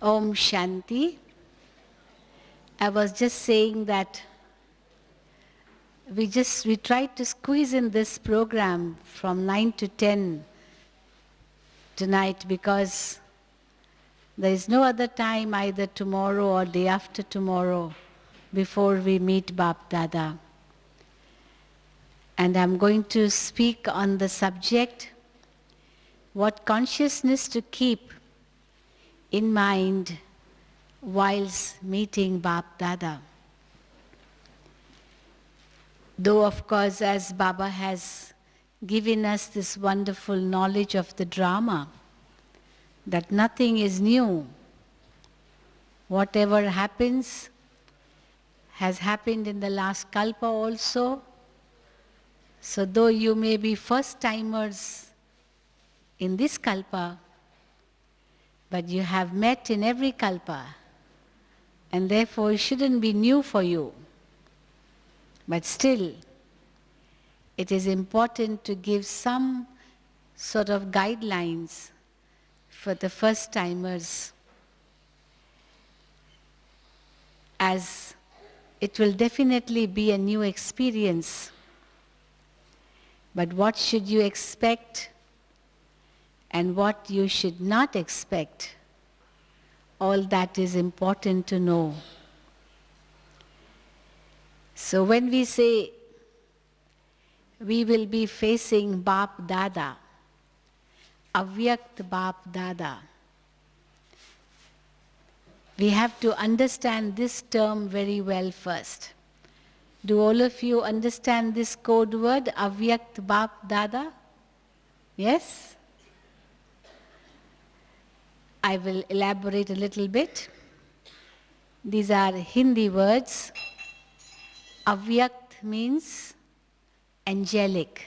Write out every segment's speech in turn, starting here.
Om Shanti. I was just saying that we tried to squeeze in this program from 9 to 10 tonight because there is no other time either tomorrow or day after tomorrow before we meet Bap Dada. And I'm going to speak on the subject, what consciousness to keep in mind whilst meeting Bap Dada. Though of course, as Baba has given us this wonderful knowledge of the drama, that nothing is new. Whatever happens has happened in the last kalpa also. So though you may be first-timers in this kalpa, but you have met in every kalpa, and therefore it shouldn't be new for you. But still, it is important to give some sort of guidelines for the first-timers, as it will definitely be a new experience. But what should you expect and what you should not expect, all that is important to know. So when we say we will be facing Bap Dada, Avyakt Bap Dada, we have to understand this term very well first. Do all of you understand this code word, Avyakt Bap Dada? Yes? I will elaborate a little bit. These are Hindi words. Avyakt means angelic,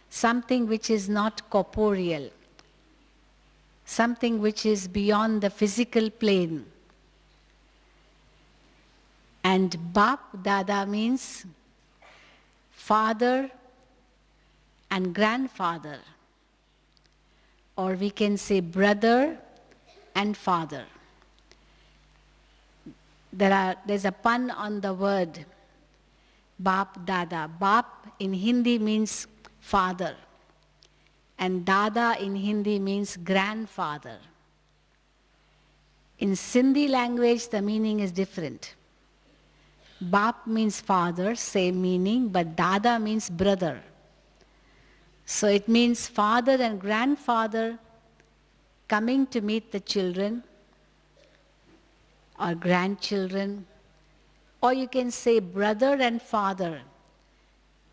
something which is not corporeal, something which is beyond the physical plane. And Bap Dada means father and grandfather, or we can say brother and father. There's a pun on the word Bap Dada. Bap in Hindi means father, and Dada in Hindi means grandfather. In Sindhi language, the meaning is different. Bap means father, same meaning, but Dada means brother. So it means father and grandfather coming to meet the children or grandchildren, or you can say brother and father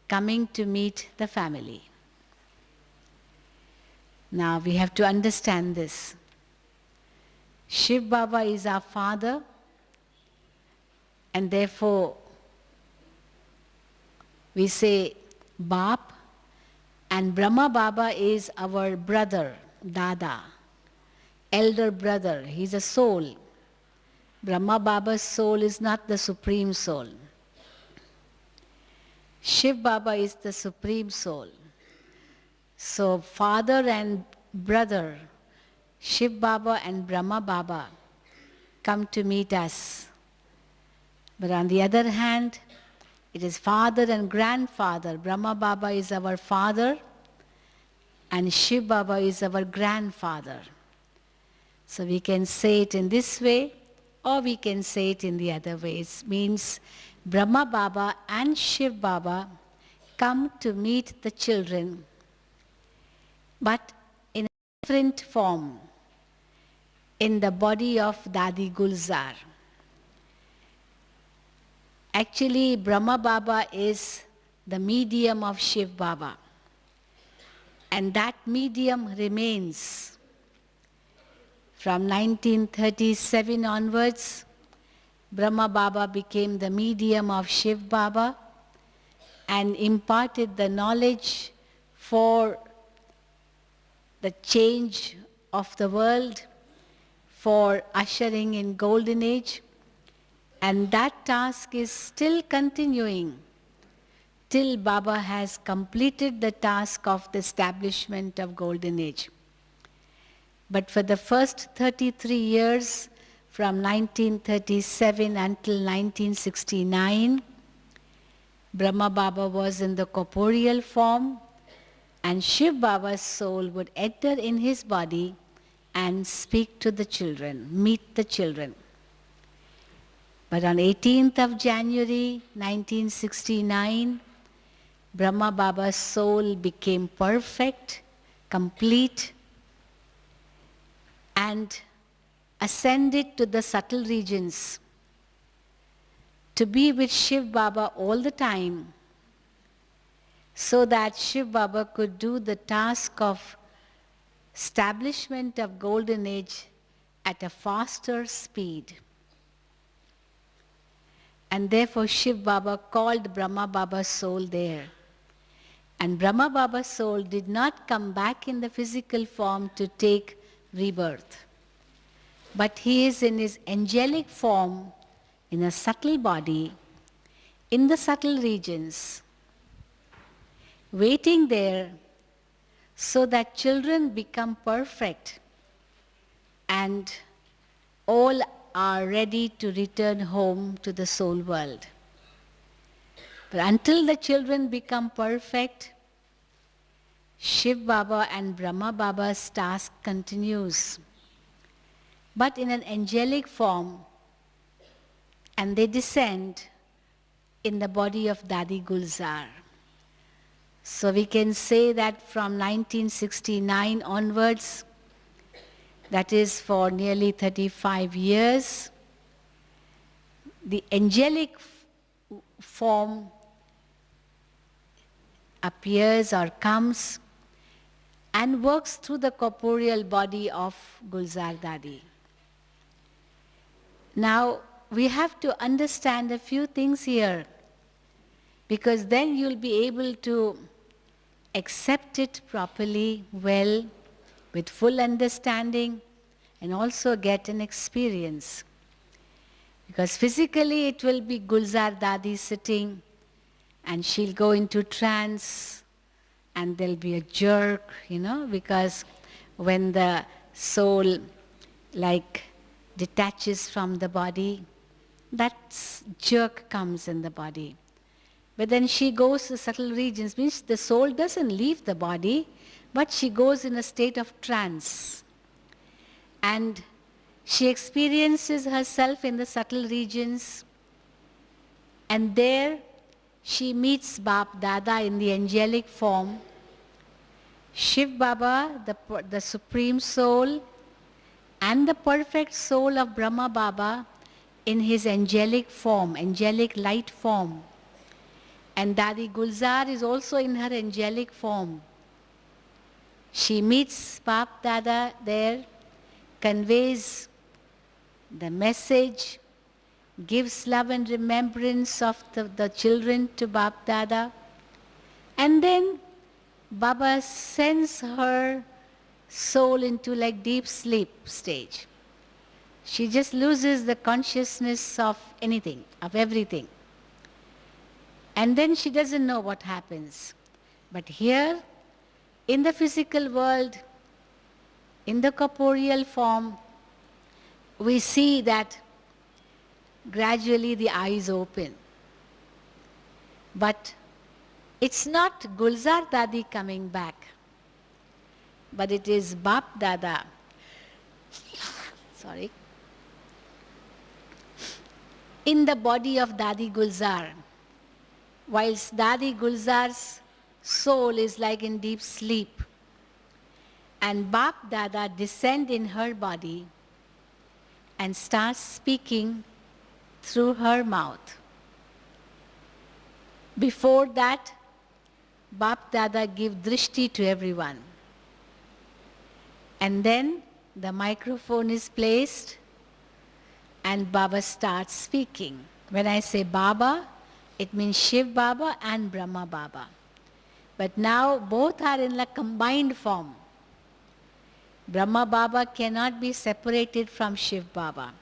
coming to meet the family. Now we have to understand this. Shiv Baba is our father, and therefore we say Bap, and Brahma Baba is our brother, Dada, elder brother. He's a soul. Brahma Baba's soul is not the supreme soul. Shiv Baba is the supreme soul. So father and brother, Shiv Baba and Brahma Baba, come to meet us. But on the other hand, it is father and grandfather. Brahma Baba is our father and Shiv Baba is our grandfather. So we can say it in this way, or we can say it in the other way. It means Brahma Baba and Shiv Baba come to meet the children, but in a different form, in the body of Dadi Gulzar. Actually, Brahma Baba is the medium of Shiv Baba, and that medium remains. From 1937 onwards, Brahma Baba became the medium of Shiv Baba and imparted the knowledge for the change of the world, for ushering in Golden Age, and that task is still continuing till Baba has completed the task of the establishment of Golden Age. But for the first 33 years, from 1937 until 1969, Brahma Baba was in the corporeal form, and Shiv Baba's soul would enter in his body and speak to the children, meet the children. But on 18th of January 1969, Brahma Baba's soul became perfect, complete, and ascended to the subtle regions to be with Shiv Baba all the time, so that Shiv Baba could do the task of establishment of Golden Age at a faster speed. And therefore Shiv Baba called Brahma Baba's soul there. And Brahma Baba's soul did not come back in the physical form to take rebirth, but he is in his angelic form, in a subtle body, in the subtle regions, waiting there so that children become perfect and all are ready to return home to the soul world. But until the children become perfect, Shiv Baba and Brahma Baba's task continues, but in an angelic form, and they descend in the body of Dadi Gulzar. So we can say that from 1969 onwards, that is for nearly 35 years, the angelic form appears or comes and works through the corporeal body of Gulzar Dadi. Now, we have to understand a few things here, because then you'll be able to accept it properly, well, with full understanding, and also get an experience. Because physically it will be Gulzar Dadi sitting, and she'll go into trance, and there'll be a jerk, because when the soul detaches from the body, that jerk comes in the body. But then she goes to subtle regions, means the soul doesn't leave the body, but she goes in a state of trance. And she experiences herself in the subtle regions, and there she meets Bap Dada in the angelic form, Shiv Baba, the Supreme Soul, and the perfect soul of Brahma Baba in his angelic form, angelic light form. And Dadi Gulzar is also in her angelic form. She meets Bap Dada there, conveys the message, gives love and remembrance of the children to Bap Dada, and then Baba sends her soul into deep sleep stage. She just loses the consciousness of anything, of everything. And then she doesn't know what happens. But here, in the physical world, in the corporeal form, we see that gradually the eyes open. But it's not Gulzar Dadi coming back, but it is Bap Dada. Sorry. In the body of Dadi Gulzar, whilst Dadi Gulzar's soul is in deep sleep, and Bap Dada descend in her body and starts speaking through her mouth. Before that, Bap Dada give drishti to everyone. And then the microphone is placed and Baba starts speaking. When I say Baba, it means Shiv Baba and Brahma Baba. But now both are in a combined form. Brahma Baba cannot be separated from Shiv Baba.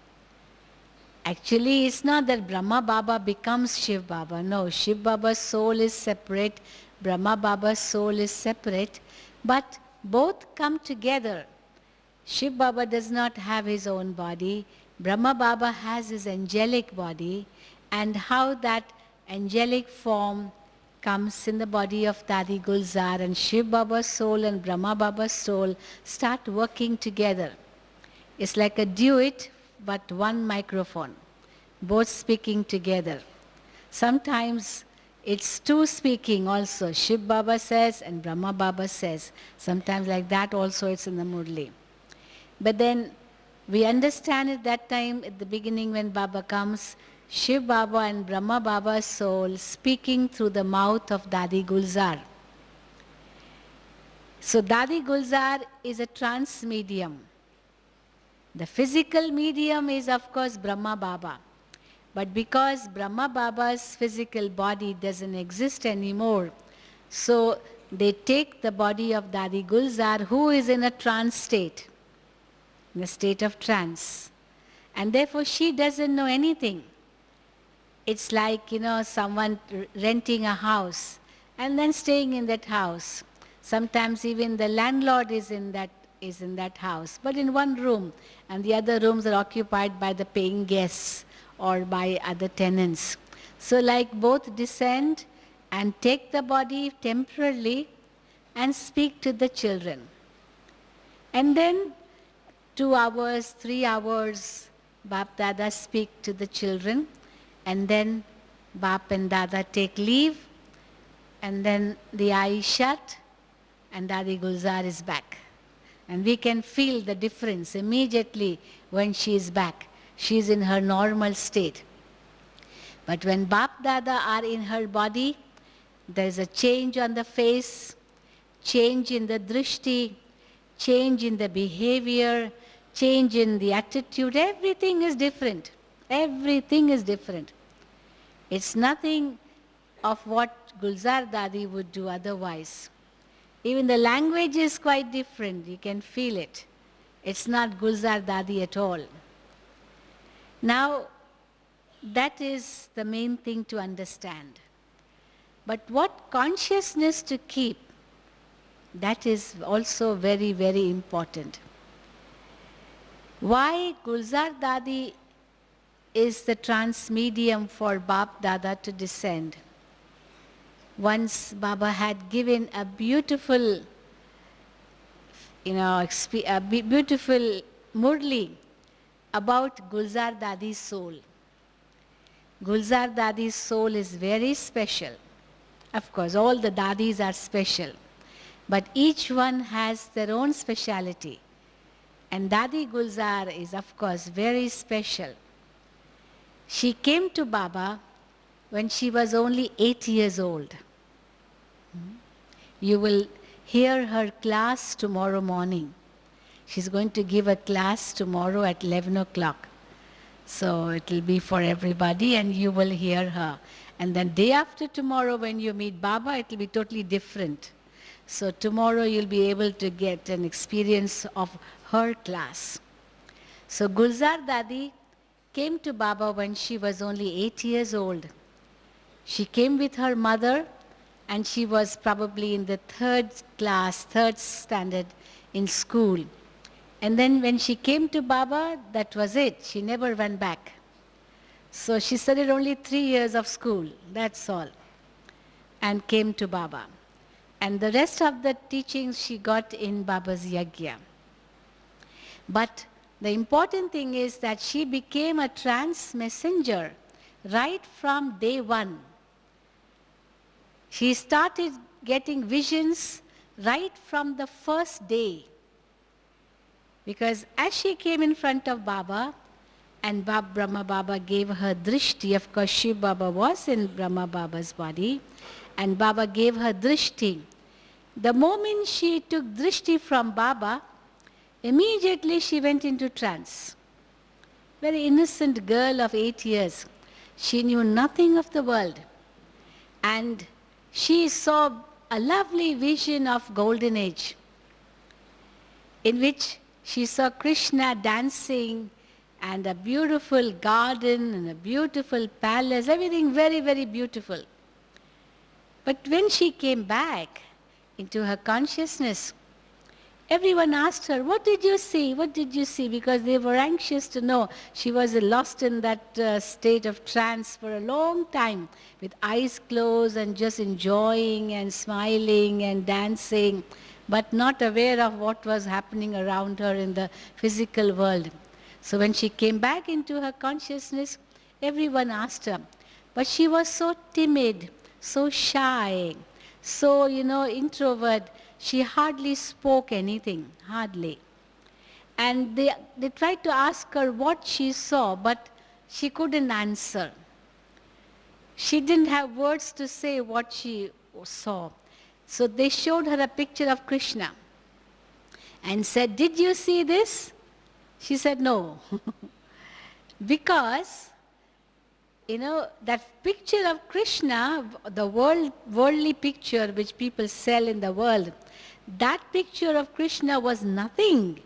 Actually, it's not that Brahma Baba becomes Shiv Baba. No, Shiv Baba's soul is separate, Brahma Baba's soul is separate, but both come together Shiv Baba does not have his own body. Brahma Baba has his angelic body, and how that angelic form comes in the body of Dadi Gulzar, and Shiv Baba's soul and Brahma Baba's soul start working together. It's like a duet, but one microphone, both speaking together. Sometimes it's two speaking also. Shiv Baba says and Brahma Baba says. Sometimes like that also it's in the Murli. But then we understand at that time, at the beginning when Baba comes, Shiv Baba and Brahma Baba's soul speaking through the mouth of Dadi Gulzar. So Dadi Gulzar is a trance medium. The physical medium is of course Brahma Baba. But because Brahma Baba's physical body doesn't exist anymore, so they take the body of Dadi Gulzar, who is in a trance state, in a state of trance. And therefore she doesn't know anything. It's like, someone renting a house and then staying in that house. Sometimes even the landlord is in that house, but in one room, and the other rooms are occupied by the paying guests or by other tenants. So like both descend and take the body temporarily and speak to the children. And then 2 hours, 3 hours, Bap Dada speak to the children, and then Bap and Dada take leave, and then the eyes shut, and Dadi Gulzar is back. And we can feel the difference immediately when she is back. She is in her normal state. But when Bap Dada are in her body, there is a change on the face, change in the drishti, change in the behavior, change in the attitude. Everything is different. Everything is different. It's nothing of what Gulzar Dadi would do otherwise. Even the language is quite different. You can feel it. It's not Gulzar Dadi at all. Now, that is the main thing to understand. But what consciousness to keep, that is also very, very important. Why Gulzar Dadi is the trance medium for Bap Dada to descend? Once Baba had given a beautiful, beautiful murli about Gulzar Dadi's soul. Gulzar Dadi's soul is very special. Of course, all the Dadis are special, but each one has their own speciality. And Dadi Gulzar is, of course, very special. She came to Baba when she was only 8 years old. You will hear her class tomorrow morning. She's going to give a class tomorrow at 11 o'clock. So it will be for everybody and you will hear her. And then day after tomorrow when you meet Baba, it will be totally different. So tomorrow you'll be able to get an experience of her class. So Gulzar Dadi came to Baba when she was only 8 years old. She came with her mother and she was probably in the third standard in school. And then when she came to Baba, that was it. She never went back. So she studied only 3 years of school, that's all, and came to Baba. And the rest of the teachings she got in Baba's Yagya. But the important thing is that she became a trance messenger right from day one. She started getting visions right from the first day. Because as she came in front of Baba, and Brahma Baba gave her drishti, of course Shiv Baba was in Brahma Baba's body, and Baba gave her drishti. The moment she took drishti from Baba, immediately she went into trance. Very innocent girl of 8 years. She knew nothing of the world. And she saw a lovely vision of golden age, in which she saw Krishna dancing and a beautiful garden and a beautiful palace, everything very, very beautiful. But when she came back into her consciousness, everyone asked her, what did you see? What did you see? Because they were anxious to know. She was lost in that state of trance for a long time, with eyes closed and just enjoying and smiling and dancing, but not aware of what was happening around her in the physical world. So when she came back into her consciousness, everyone asked her. But she was so timid, so shy, so, introvert. She hardly spoke anything, hardly. And they tried to ask her what she saw, but she couldn't answer. She didn't have words to say what she saw. So they showed her a picture of Krishna and said, did you see this? She said, no. Because, that picture of Krishna, the worldly picture which people sell in the world, that picture of Krishna was nothing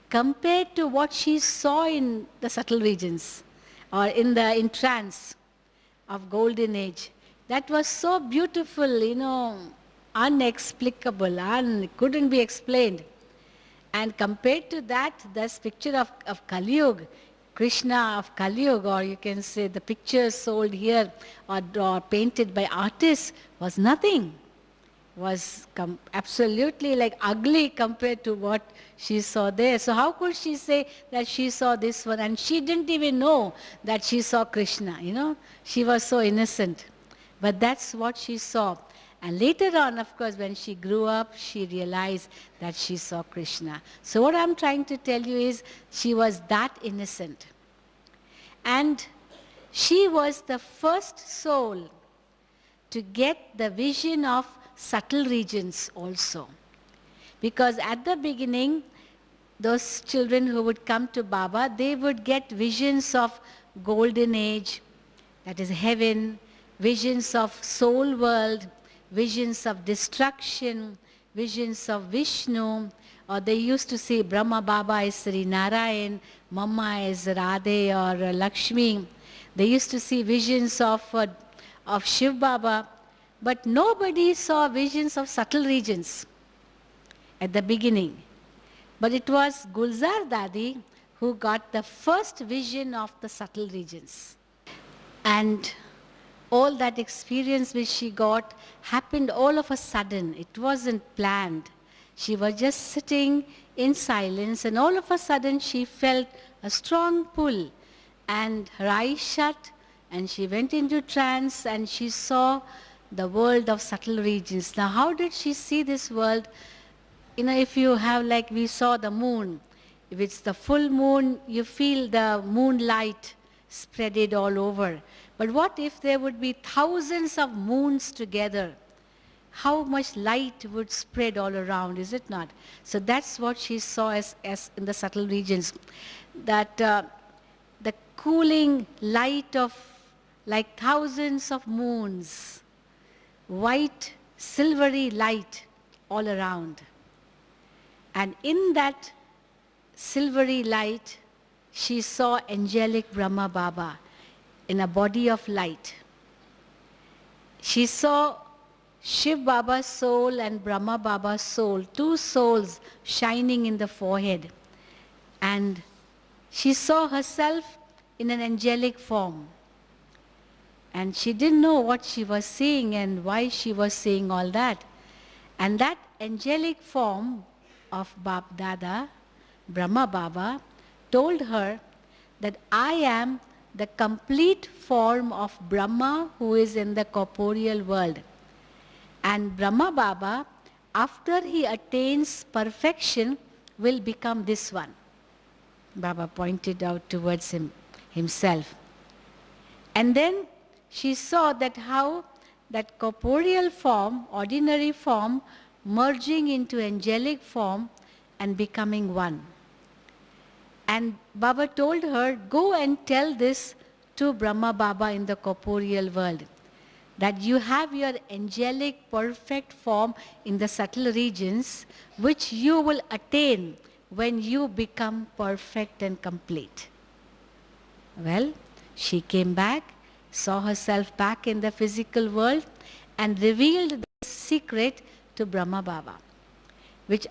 compared to what she saw in the subtle regions or in trance of golden age. That was so beautiful, unexplicable, couldn't be explained. And compared to that, this picture of Kali-yuga, Krishna of Kali-yuga, or you can say the pictures sold here or painted by artists, was nothing. Was absolutely like ugly compared to what she saw there. So how could she say that she saw this one? And she didn't even know that she saw Krishna, She was so innocent. But that's what she saw. And later on, of course, when she grew up, she realized that she saw Krishna. So what I'm trying to tell you is she was that innocent. And she was the first soul to get the vision of subtle regions also. Because at the beginning, those children who would come to Baba, they would get visions of golden age, that is heaven, visions of soul world, visions of destruction, visions of Vishnu, or they used to say Brahma Baba is Sri Narayan, Mama is Radhe or Lakshmi. They used to see visions of Shiv Baba, but nobody saw visions of subtle regions at the beginning. But it was Gulzar Dadi who got the first vision of the subtle regions. And all that experience which she got happened all of a sudden. It wasn't planned. She was just sitting in silence, and all of a sudden she felt a strong pull, and her eyes shut, and she went into trance, and she saw the world of subtle regions. Now, how did she see this world? If you have, like we saw the moon, if it's the full moon, you feel the moonlight spreaded all over. But what if there would be thousands of moons together? How much light would spread all around, is it not? So that's what she saw as in the subtle regions. That the cooling light of like thousands of moons, white, silvery light all around. And in that silvery light, she saw angelic Brahma Baba in a body of light. She saw Shiv Baba's soul and Brahma Baba's soul, two souls shining in the forehead. And she saw herself in an angelic form. And she didn't know what she was seeing and why she was seeing all that. And that angelic form of Bab Dada, Brahma Baba, told her that I am the complete form of Brahma who is in the corporeal world. And Brahma Baba, after he attains perfection, will become this one. Baba pointed out towards himself. And then she saw that how that corporeal form, ordinary form, merging into angelic form and becoming one. And Baba told her, go and tell this to Brahma Baba in the corporeal world, that you have your angelic perfect form in the subtle regions, which you will attain when you become perfect and complete. Well, she came back, saw herself back in the physical world, and revealed the secret to Brahma Baba.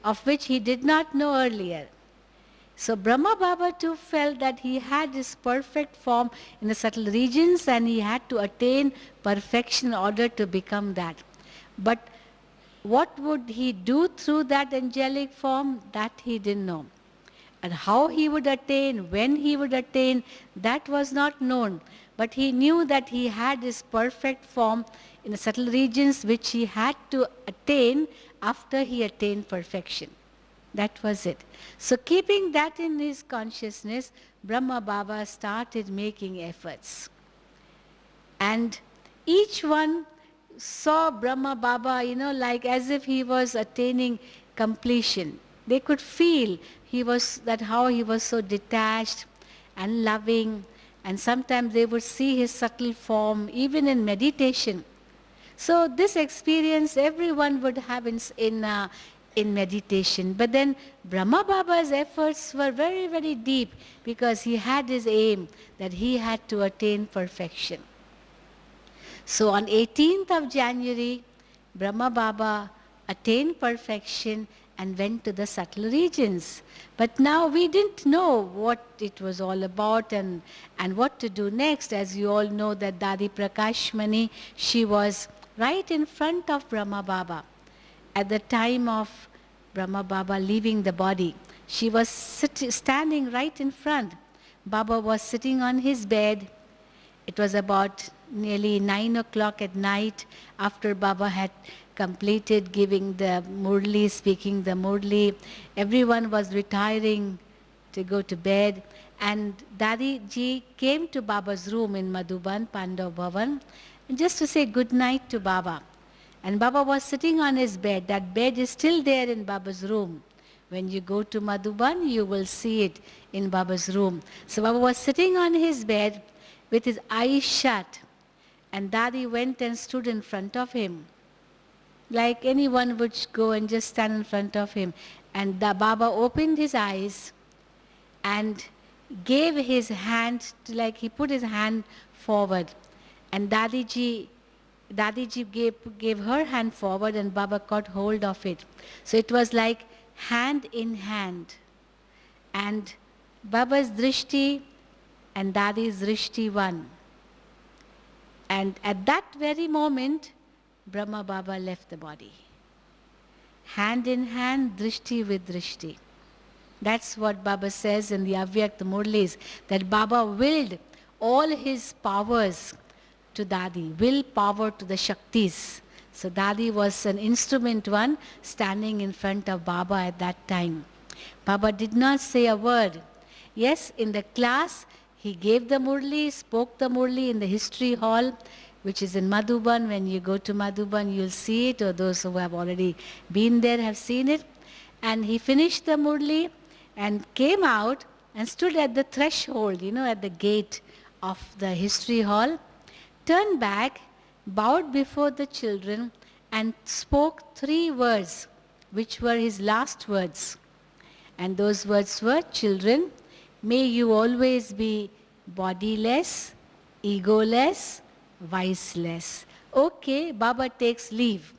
of which he did not know earlier. So Brahma Baba too felt that he had this perfect form in the subtle regions and he had to attain perfection in order to become that. But what would he do through that angelic form? That he didn't know. And how he would attain, when he would attain, that was not known. But he knew that he had this perfect form in the subtle regions which he had to attain after he attained perfection. That was it. So keeping that in his consciousness, Brahma Baba started making efforts. And each one saw Brahma Baba, like as if he was attaining completion. They could feel how he was so detached and loving, and sometimes they would see his subtle form even in meditation. So this experience everyone would have in meditation. But then Brahma Baba's efforts were very, very deep because he had his aim that he had to attain perfection. So on 18th of January, Brahma Baba attained perfection and went to the subtle regions. But now we didn't know what it was all about and what to do next. As you all know that Dadi Prakashmani, she was right in front of Brahma Baba. At the time of Brahma Baba leaving the body, she was standing right in front. Baba was sitting on his bed. It was about nearly 9 o'clock at night after Baba had completed giving the Murli, speaking the Murli. Everyone was retiring to go to bed. And Dadi ji came to Baba's room in Madhuban, Pandav Bhavan, just to say good night to Baba. And Baba was sitting on his bed. That bed is still there in Baba's room. When you go to Madhuban, you will see it in Baba's room. So Baba was sitting on his bed with his eyes shut. And Dadi went and stood in front of him. Like anyone would go and just stand in front of him. And the Baba opened his eyes and gave his hand, like he put his hand forward. And Dadiji gave her hand forward and Baba caught hold of it. So it was like hand in hand. And Baba's drishti and Dadi's drishti one. And at that very moment, Brahma Baba left the body. Hand in hand, drishti with drishti. That's what Baba says in the Avyakta Murlis, that Baba willed all his powers to Dadi, will power to the Shaktis. So Dadi was an instrument one standing in front of Baba at that time. Baba did not say a word. Yes, in the class, he gave the Murli, spoke the Murli in the history hall, which is in Madhuban. When you go to Madhuban, you'll see it, or those who have already been there have seen it. And he finished the Murli and came out and stood at the threshold, at the gate of the history hall, turned back, bowed before the children, and spoke 3 words, which were his last words. And those words were, "Children, may you always be bodiless, egoless, viceless." Okay, Baba takes leave.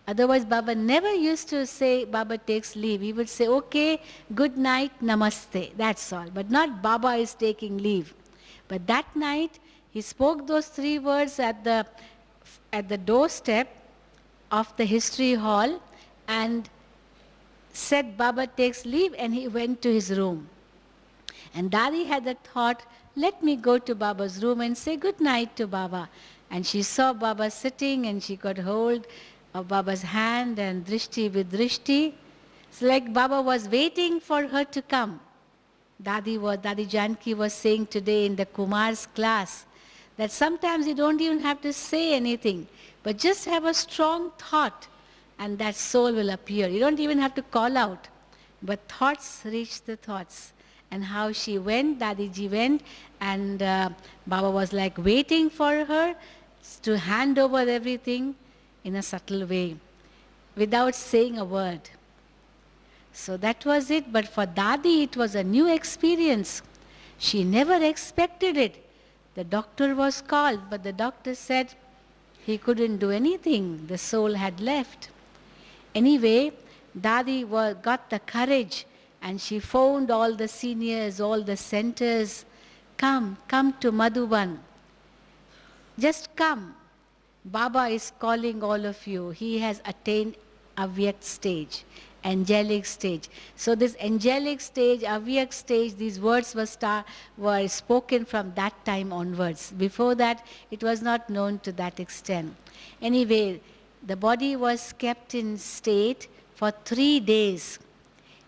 Otherwise, Baba never used to say Baba takes leave. He would say, okay, good night, namaste, that's all. But not Baba is taking leave. But that night, he spoke those 3 words at the doorstep of the history hall and said Baba takes leave, and he went to his room. And Dadi had the thought, let me go to Baba's room and say good night to Baba. And she saw Baba sitting and she got hold of Baba's hand and drishti with drishti. It's like Baba was waiting for her to come. Dadi Janki was saying today in the Kumar's class that sometimes you don't even have to say anything, but just have a strong thought and that soul will appear. You don't even have to call out, but thoughts reach the thoughts. And how she went, Dadiji went, and Baba was like waiting for her to hand over everything in a subtle way, without saying a word. So that was it, but for Dadi it was a new experience. She never expected it. The doctor was called, but the doctor said he couldn't do anything. The soul had left. Anyway, Dadi got the courage and she phoned all the seniors, all the centers, come to Madhuban. Just come. Baba is calling all of you. He has attained Avyak stage, angelic stage. So this angelic stage, Avyak stage, these words were spoken from that time onwards. Before that, it was not known to that extent. Anyway, the body was kept in state for 3 days.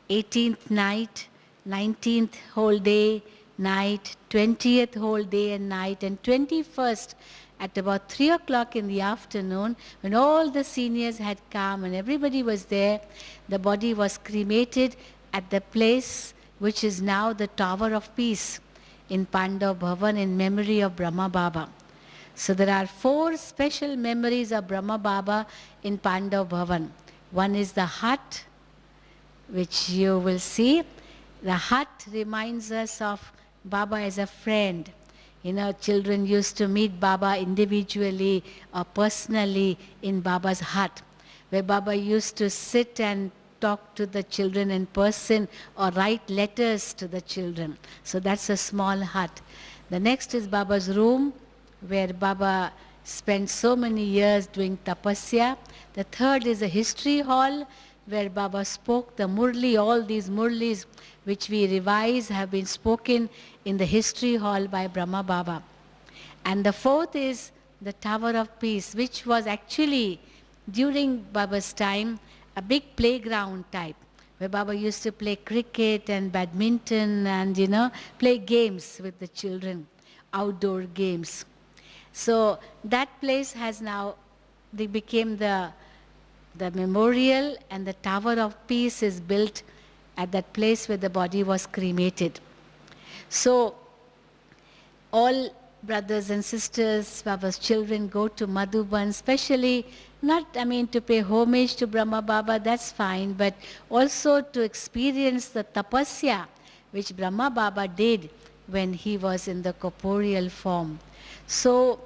18th night, 19th whole day, night, 20th whole day and night, and 21st at about 3 o'clock in the afternoon, when all the seniors had come and everybody was there, the body was cremated at the place which is now the Tower of Peace in Pandav Bhavan in memory of Brahma Baba. So there are 4 special memories of Brahma Baba in Pandav Bhavan. One is the hut, which you will see. The hut reminds us of Baba as a friend. You know, children used to meet Baba individually or personally in Baba's hut, where Baba used to sit and talk to the children in person or write letters to the children. So that's a small hut. The next is Baba's room, where Baba spent so many years doing tapasya. The third is a history hall, where Baba spoke the Murli. All these Murlis which we revise have been spoken in the history hall by Brahma Baba. And the fourth is the Tower of Peace, which was actually during Baba's time a big playground type, where Baba used to play cricket and badminton and, you know, play games with the children, outdoor games. So that place has now, they became the memorial, and the Tower of Peace is built at that place where the body was cremated. So all brothers and sisters, Baba's children go to Madhuban, especially to pay homage to Brahma Baba, that's fine, but also to experience the tapasya which Brahma Baba did when he was in the corporeal form. So,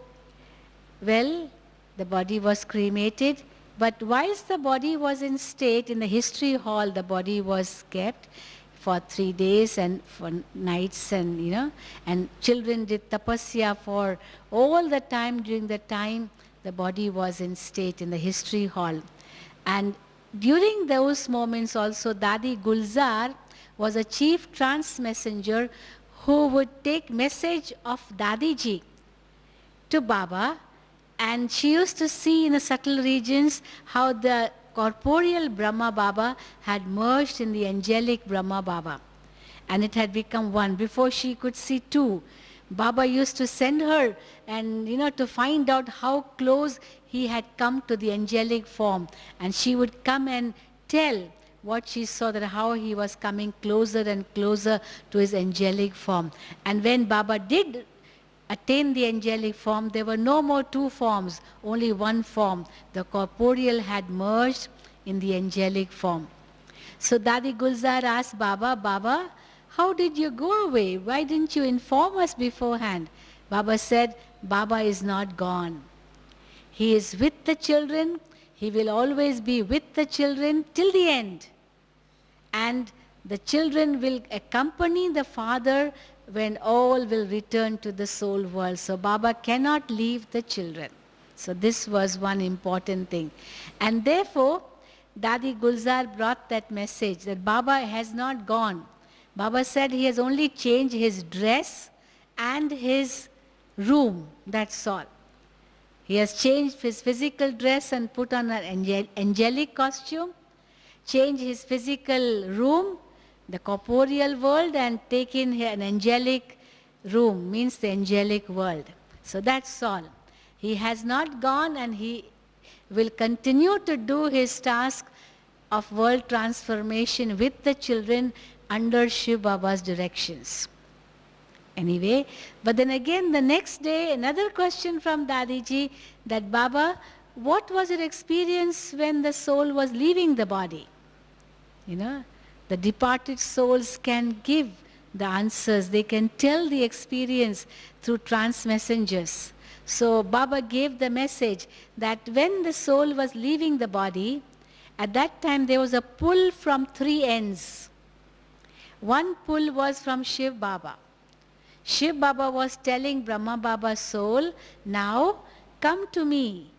well, the body was cremated, but whilst the body was in state, in the history hall, the body was kept for 3 days and for nights, and, you know, and children did tapasya for all the time. During the time, the body was in state in the history hall. And during those moments also, Dadi Gulzar was a chief trance messenger who would take message of Dadiji to Baba, and she used to see in the subtle regions how the corporeal Brahma Baba had merged in the angelic Brahma Baba, and it had become one. Before she could see two, Baba used to send her and, you know, to find out how close he had come to the angelic form, and she would come and tell what she saw, that how he was coming closer and closer to his angelic form. And when Baba did attain the angelic form, there were no more two forms, only one form. The corporeal had merged in the angelic form. So Dadi Gulzar asked Baba, Baba, how did you go away? Why didn't you inform us beforehand? Baba said, Baba is not gone. He is with the children. He will always be with the children till the end. And the children will accompany the father when all will return to the soul world. So Baba cannot leave the children. So this was one important thing. And therefore, Dadi Gulzar brought that message that Baba has not gone. Baba said he has only changed his dress and his room, that's all. He has changed his physical dress and put on an angelic costume, changed his physical room, the corporeal world, and taken an angelic room, means the angelic world. So that's all. He has not gone, and he will continue to do his task of world transformation with the children under Shiv Baba's directions. Anyway, but then again the next day, another question from Dadiji, that Baba, what was your experience when the soul was leaving the body? You know, the departed souls can give the answers. They can tell the experience through trance messengers. So Baba gave the message that when the soul was leaving the body, At that time there was a pull from three ends. One pull was from Shiv Baba. Shiv Baba was telling Brahma Baba's soul, now come to me,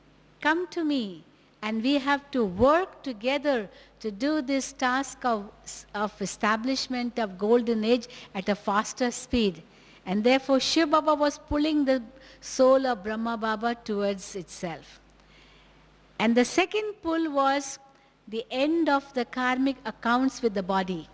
come to me. And we have to work together to do this task of establishment of golden age at a faster speed. And therefore Shiv Baba was pulling the soul of Brahma Baba towards itself. And the second pull was the end of the karmic accounts with the body.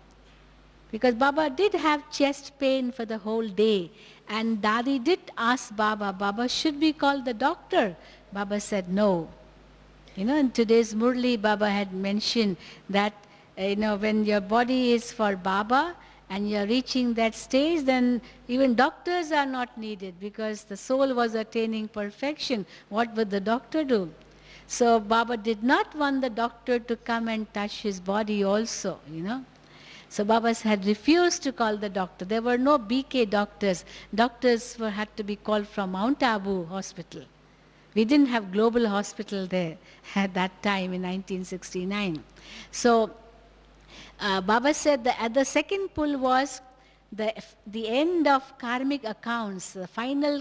Because Baba did have chest pain for the whole day. And Dadi did ask Baba, Baba, should we call the doctor? Baba said no. In today's Murli, Baba had mentioned that, when your body is for Baba and you're reaching that stage, then even doctors are not needed because the soul was attaining perfection. What would the doctor do? So Baba did not want the doctor to come and touch his body also, So Baba had refused to call the doctor. There were no BK doctors. Doctors had to be called from Mount Abu Hospital. We didn't have Global Hospital there at that time in 1969. So Baba said that the second pull was the end of karmic accounts, the final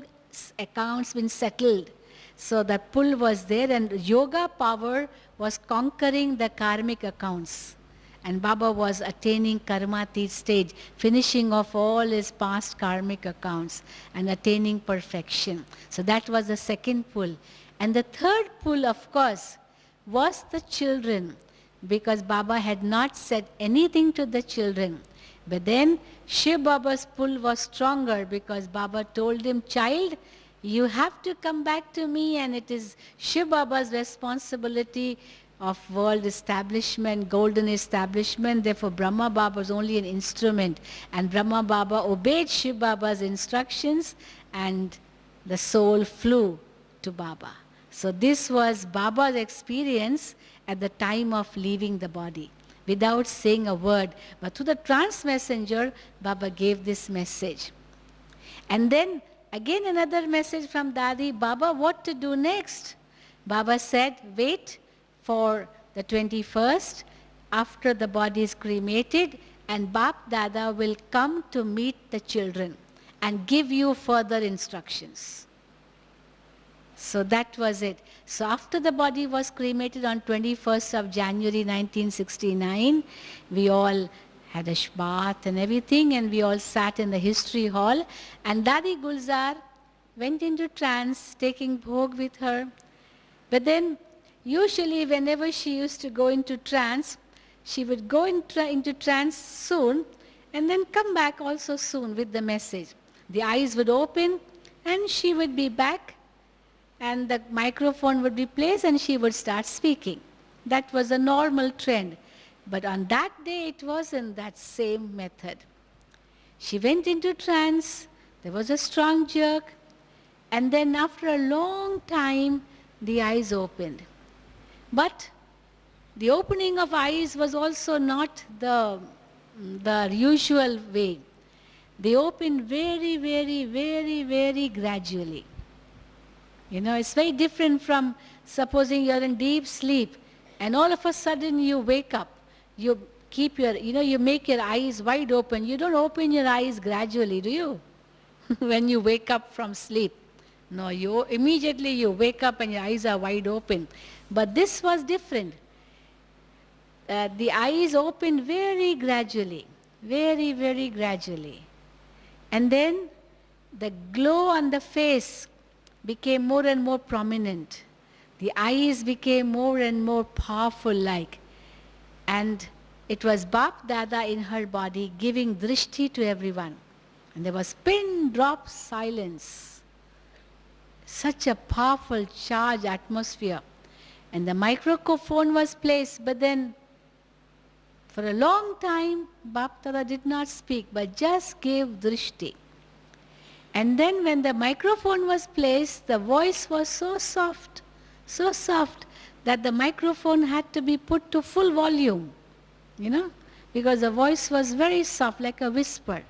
accounts been settled. So that pull was there and yoga power was conquering the karmic accounts. And Baba was attaining karmatit stage, finishing off all his past karmic accounts and attaining perfection. So that was the second pull. And the third pull, of course, was the children, because Baba had not said anything to the children. But then Shiv Baba's pull was stronger because Baba told him, child, you have to come back to me, and it is Shiv Baba's responsibility of world establishment, golden establishment. Therefore, Brahma Baba was only an instrument. And Brahma Baba obeyed Shiv Baba's instructions and the soul flew to Baba. So this was Baba's experience at the time of leaving the body, without saying a word. But to the trance messenger, Baba gave this message. And then again another message from Dadi, Baba, what to do next? Baba said, wait for the 21st, after the body is cremated, and Bap Dada will come to meet the children and give you further instructions. So that was it. So after the body was cremated on 21st of January 1969, we all had a bath and everything, and we all sat in the history hall, and Dadi Gulzar went into trance, taking bhog with her. But then usually whenever she used to go into trance, she would go into trance soon and then come back also soon with the message. The eyes would open and she would be back, and the microphone would be placed and she would start speaking. That was a normal trend. But on that day it wasn't that same method. She went into trance, there was a strong jerk, and then after a long time the eyes opened. But the opening of eyes was also not the usual way. They opened very, very, very, very gradually. It's very different from supposing you're in deep sleep and all of a sudden you wake up. You keep you make your eyes wide open. You don't open your eyes gradually, do you? When you wake up from sleep. No, you immediately wake up and your eyes are wide open. But this was different. The eyes opened very gradually, very, very gradually. And then the glow on the face became more and more prominent. The eyes became more and more powerful like. And it was Bap Dada in her body giving drishti to everyone. And there was pin drop silence. Such a powerful charged atmosphere. And the microphone was placed, but then for a long time Bap Dada did not speak but just gave drishti. And then when the microphone was placed, the voice was so soft that the microphone had to be put to full volume, because the voice was very soft, like a whisper.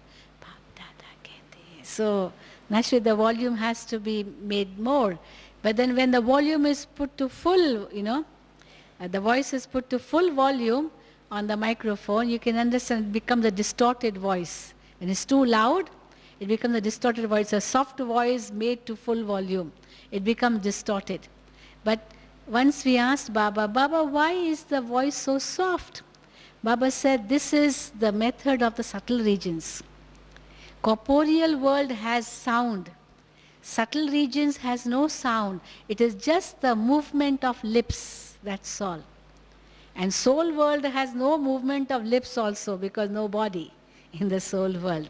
So naturally the volume has to be made more. But then when the volume is put to full, the voice is put to full volume on the microphone, you can understand it becomes a distorted voice. When it's too loud, it becomes a distorted voice. A soft voice made to full volume, it becomes distorted. But once we asked Baba, Baba, why is the voice so soft? Baba said, this is the method of the subtle regions. Corporeal world has sound. Subtle regions has no sound. It is just the movement of lips, that's all. And soul world has no movement of lips also, because no body in the soul world.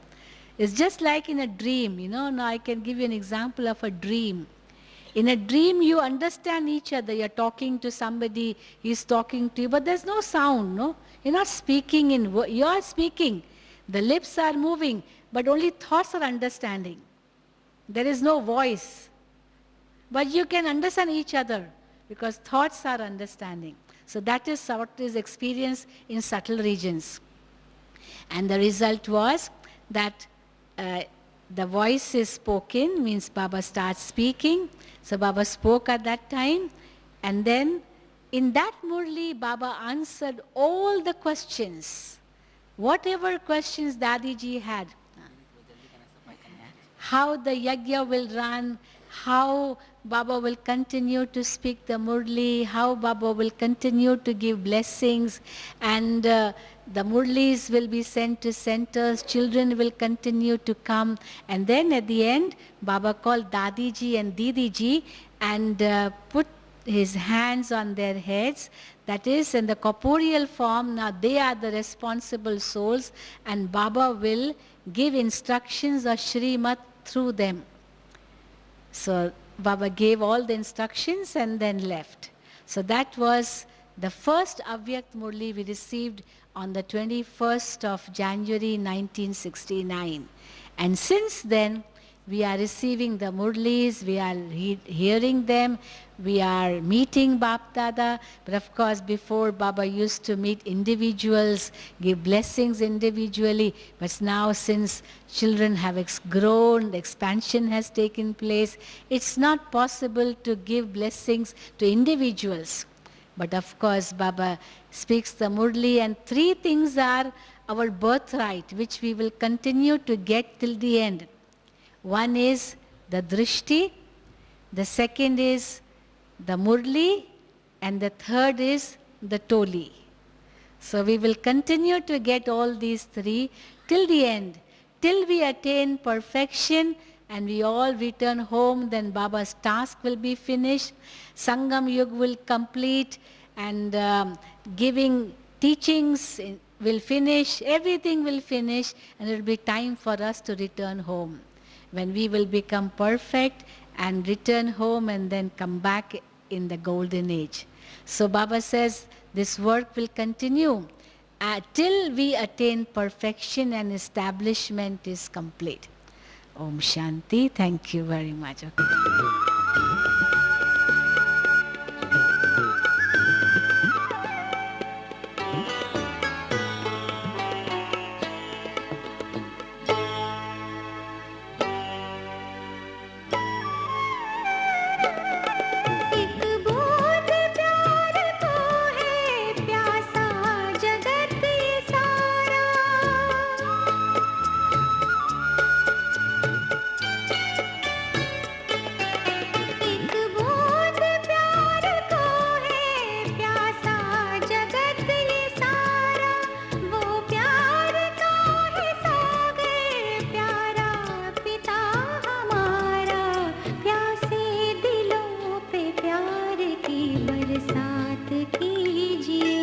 It's just like in a dream, Now I can give you an example of a dream. In a dream, you understand each other. You're talking to somebody, he's talking to you, but there's no sound, no? You're not speaking you are speaking. The lips are moving, but only thoughts are understanding. There is no voice. But you can understand each other because thoughts are understanding. So that is what is experienced in subtle regions. And the result was that the voice is spoken, means Baba starts speaking. So Baba spoke at that time. And then in that Murli, Baba answered all the questions. Whatever questions Dadiji had. How the yajna will run, how Baba will continue to speak the Murli, how Baba will continue to give blessings, and the Murlis will be sent to centers, children will continue to come, and then at the end, Baba called Dadiji and Didiji and put his hands on their heads. That is, in the corporeal form, now they are the responsible souls, and Baba will give instructions or Shrimat through them. So Baba gave all the instructions and then left. So that was the first Avyakt Murli we received on the 21st of January 1969. And since then, we are receiving the Murlis, we are hearing them, we are meeting Bap Dada. But of course, before Baba used to meet individuals, give blessings individually. But now since children have grown, the expansion has taken place, it's not possible to give blessings to individuals. But of course, Baba speaks the Murli, and three things are our birthright, which we will continue to get till the end. One is the Drishti, the second is the Murli, and the third is the Toli. So we will continue to get all these three till the end, till we attain perfection and we all return home. Then Baba's task will be finished, Sangam Yug will complete, and giving teachings will finish, everything will finish, and it will be time for us to return home, when we will become perfect and return home and then come back in the golden age. So Baba says this work will continue till we attain perfection and establishment is complete. Om Shanti. Thank you very much. बरसात कीजिए।